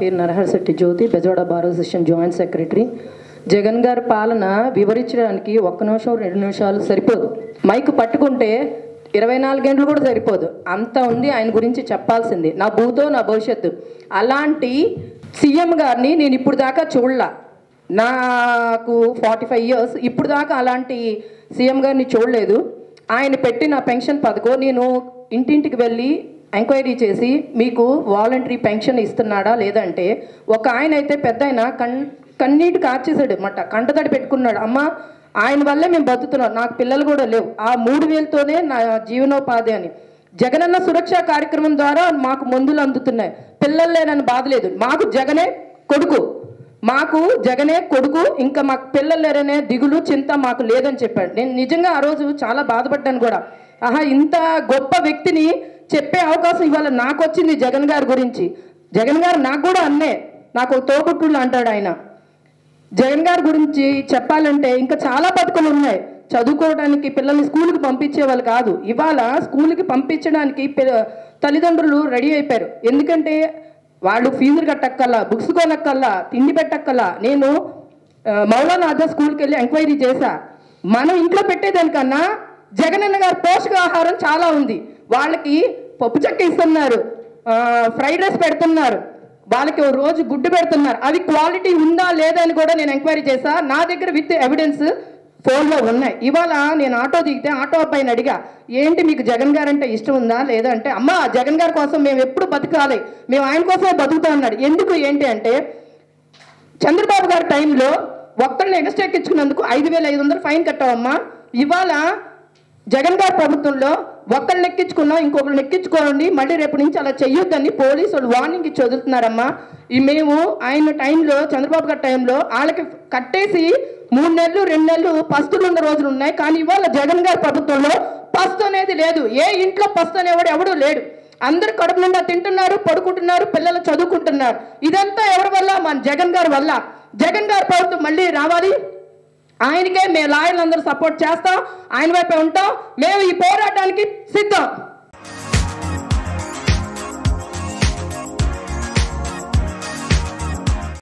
పేరు Naraharasetti Jyothi, Bezawada bar association joint secretary. Jagan గారి పాలన వివరించడానికి 1 నిమిషం 2 నిమిషాలు సరిపోదు. మైక్ పట్టుకుంటే 24 గంటలు కూడా సరిపోదు, అంత ఉంది ఆయన గురించి చెప్పాల్సింది. నా భూతో నా భవిష్యత్తు. అలాంటి సీఎం గారిని నేను ఇప్పుడు దాకా చూడలా. నాకు 45 ఇయర్స్, ఇప్పుడు దాకా అలాంటి సీఎం గారిని చూడలేదు. ఆయన పెట్టిన పెన్షన్ పథకం నేను ఇంటింటికి వెళ్ళి ఎంక్వైరీ చేసి మీకు వాలంటరీ పెన్షన్ ఇస్తున్నాడా లేదంటే, ఒక ఆయన అయితే పెద్ద ఆయన కన్నీటి కార్చేసాడు అన్నమాట, కంటతడి పెట్టుకున్నాడు. అమ్మ ఆయన వల్లే మేము బతుకుతున్నాం, నాకు పిల్లలు కూడా లేవు, ఆ 3000తోనే నా జీవనోపాధి అని. జగనన్న సురక్ష కార్యక్రమం ద్వారా మాకు మందులు అందుతున్నాయి, పిల్లలు లేనని బాధ లేదు. మాకు జగనే కొడుకు, ఇంకా మాకు పిల్లలు లేరనే దిగులు చింత మాకు లేదని చెప్పాడు. నేను నిజంగా ఆ రోజు చాలా బాధపడ్డాను కూడా. ఇంత గొప్ప వ్యక్తిని చెప్పే అవకాశం ఇవాళ నాకు వచ్చింది జగన్ గారి గురించి. జగన్ గారు నాకు కూడా అన్నే, నాకు తోబుట్టులు అంటాడు ఆయన. జగన్ గారి గురించి చెప్పాలంటే ఇంకా చాలా బతుకులు ఉన్నాయి. చదువుకోవడానికి పిల్లల్ని స్కూల్కి పంపించే వాళ్ళు కాదు, ఇవాళ స్కూల్కి పంపించడానికి తల్లిదండ్రులు రెడీ అయిపోయారు. ఎందుకంటే వాళ్ళు ఫీజులు కట్టక్కల్లా, బుక్స్ కొనక్కల్లా, తిండి పెట్టక్కల్లా. నేను మౌలానా ఆజాద్ స్కూల్కి వెళ్ళి ఎంక్వైరీ చేశా. మనం ఇంట్లో పెట్టేదానికన్నా జగనన్న గారు పోషకాహారం చాలా ఉంది. వాళ్ళకి పప్పు చెక్క ఇస్తున్నారు, ఫ్రైడ్ రైస్ పెడుతున్నారు, వాళ్ళకి రోజు గుడ్డు పెడుతున్నారు. అది క్వాలిటీ ఉందా లేదా అని కూడా నేను ఎంక్వైరీ చేశా. నా దగ్గర విత్ ఎవిడెన్స్ ఫోన్లో ఉన్నాయి. ఇవాళ నేను ఆటో దిగితే ఆటో అబ్బాయిని అడిగా, ఏంటి మీకు జగన్ గారు అంటే ఇష్టం ఉందా లేదా అంటే, అమ్మ జగన్ గారి కోసం మేము ఎప్పుడు బతకాలి, మేము ఆయన కోసమే బతుకుతాం అన్నాడు. ఎందుకు ఏంటి అంటే, చంద్రబాబు గారి టైంలో ఒక్కరిని ఎక్స్ట్రా ఎక్కించుకున్నందుకు 5500 ఫైన్ కట్టామమ్మా. ఇవాళ జగన్ గారి ప్రభుత్వంలో ఒక్కరిని ఎక్కించుకున్నాం, ఇంకొకరిని ఎక్కించుకోండి, మళ్ళీ రేపు నుంచి అలా చెయ్యొద్దని పోలీసు వాళ్ళు వార్నింగ్ ఇచ్చి వదులుతున్నారమ్మా. మేము ఆయన టైంలో, చంద్రబాబు గారి టైంలో వాళ్ళకి కట్టేసి 3 నెలలు 2 నెలలు పస్తులు ఉన్న రోజులు ఉన్నాయి. కానీ ఇవాళ జగన్ గారి ప్రభుత్వంలో పస్తు అనేది లేదు. ఏ ఇంట్లో పస్తు అనేవాడు ఎవడూ లేడు. అందరు కడుపు నిండా తింటున్నారు, పడుకుంటున్నారు, పిల్లలు చదువుకుంటున్నారు. ఇదంతా ఎవరి వల్ల? మన జగన్ గారి వల్ల. జగన్ గారి ప్రభుత్వం మళ్ళీ రావాలి, ఆయనకే మేము లాయర్లు అందరూ సపోర్ట్ చేస్తాం, ఆయన వైపే ఉంటాం. మేము ఈ పోరాటానికి సిద్ధం.